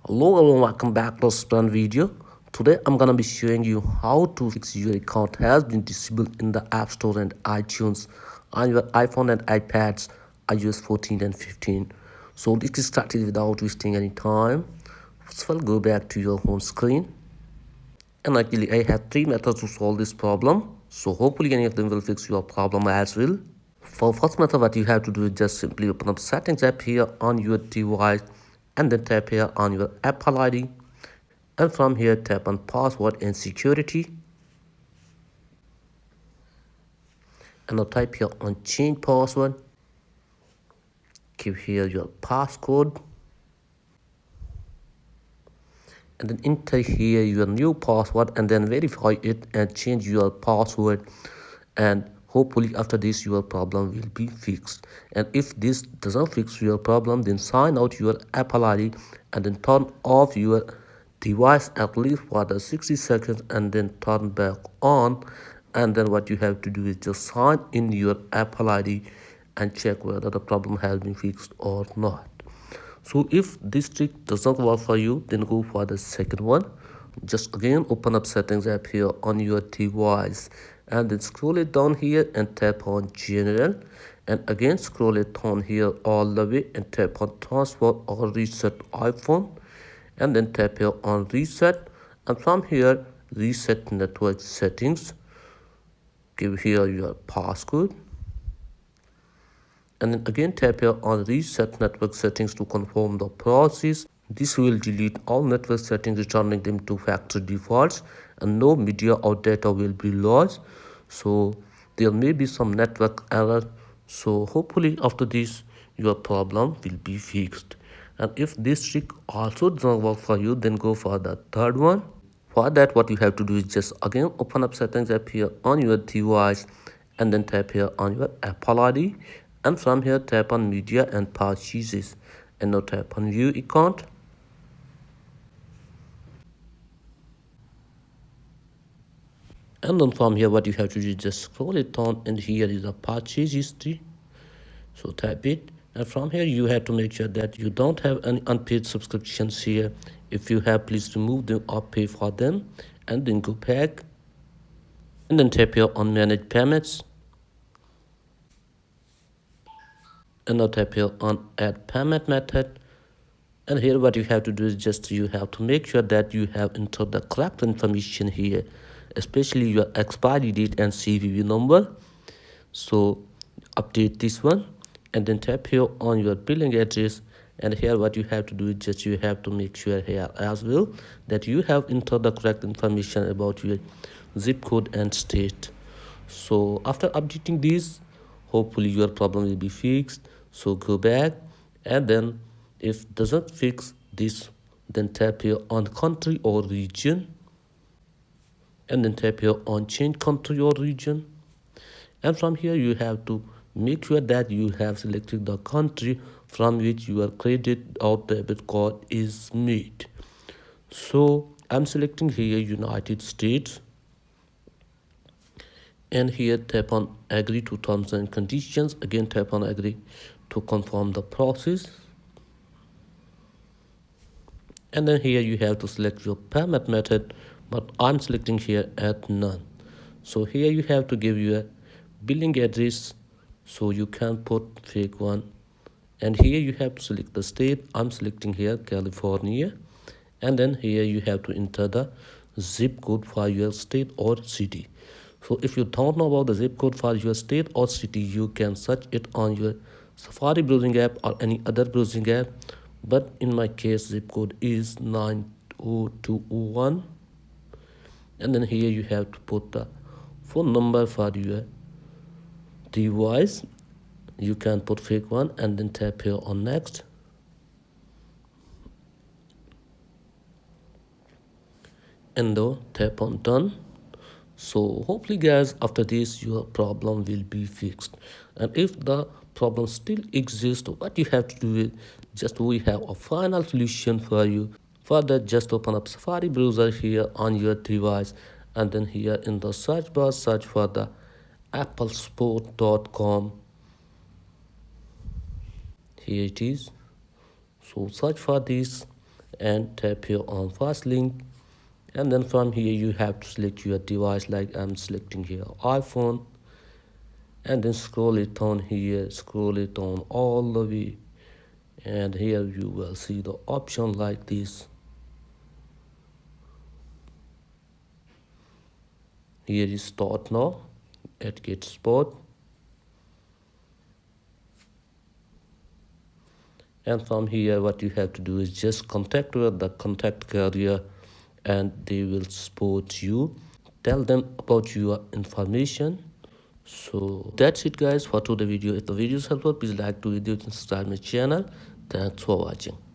Hello everyone, welcome back to this brand video. Today I'm gonna be showing you how to fix your account has been disabled in the App Store and iTunes on your iPhone and iPads iOS 14 and 15. So let's get started without wasting any time. First of all, go back to your home screen. And actually I have three methods to solve this problem. So hopefully any of them will fix your problem as well. For first method, what you have to do is just simply open up settings app here on your device and then tap here on your Apple ID, and from here tap on password and security, and now type here on change password, give here your passcode, and then enter here your new password and then verify it and change your password, and hopefully after this your problem will be fixed. And if this doesn't fix your problem, then sign out your Apple ID and then turn off your device at least for the 60 seconds and then turn back on. And then what you have to do is just sign in your Apple ID and check whether the problem has been fixed or not. So if this trick doesn't work for you, then go for the second one. Just again open up settings app here on your device and then scroll it down here and tap on general, and again scroll it down here all the way and tap on transfer or reset iPhone, and then tap here on reset, and from here reset network settings, give here your passcode, and then again tap here on reset network settings to confirm the process. This will delete all network settings, returning them to factory defaults, and no media or data will be lost. So there may be some network error. So hopefully after this your problem will be fixed. And if this trick also doesn't work for you, then go for the third one. For that, what you have to do is just again open up settings app here on your device and then tap here on your Apple ID, and from here tap on media and purchases, and now tap on view account, and then from here what you have to do is just scroll it down, and here is a purchase history. So tap it, and from here you have to make sure that you don't have any unpaid subscriptions here. If you have, please remove them or pay for them, and then go back and then tap here on manage payments, and now tap here on add payment method. And here what you have to do is just you have to make sure that you have entered the correct information here, especially your expiry date and CVV number. So update this one and then tap here on your billing address, and here what you have to do is just you have to make sure here as well that you have entered the correct information about your zip code and state. So after updating this, hopefully your problem will be fixed. So go back, and then if doesn't fix this, then tap here on country or region, and then tap here on change country or region, and from here you have to make sure that you have selected the country from which your credit or debit card is made. So I'm selecting here United States, and here tap on agree to terms and conditions, again tap on agree to confirm the process, and then here you have to select your payment method, but I'm selecting here at none. So here you have to give your billing address, so you can put fake one, and here you have to select the state. I'm selecting here California, and then here you have to enter the zip code for your state or city. So if you don't know about the zip code for your state or city, you can search it on your Safari browsing app or any other browsing app, but in my case zip code is 90201, and then here you have to put the phone number for your device. You can put fake one and then tap here on next, and then tap on done. So hopefully guys, after this your problem will be fixed. And if the problem still exists, what you have to do is just we have a final solution for you. For that, just open up Safari browser here on your device, and then here in the search bar search for the applesport.com. Here it is. So search for this, and tap here on fast link, and then from here you have to select your device, like I'm selecting here iPhone, and then scroll it on here, scroll it on all the way, and here you will see the option like this. Here is start now at get spot, and from here what you have to do is just contact with the contact carrier, and they will support you, tell them about your information. So that's it guys for today's video. If the video is helpful, please like the video and subscribe my channel. Thanks for watching.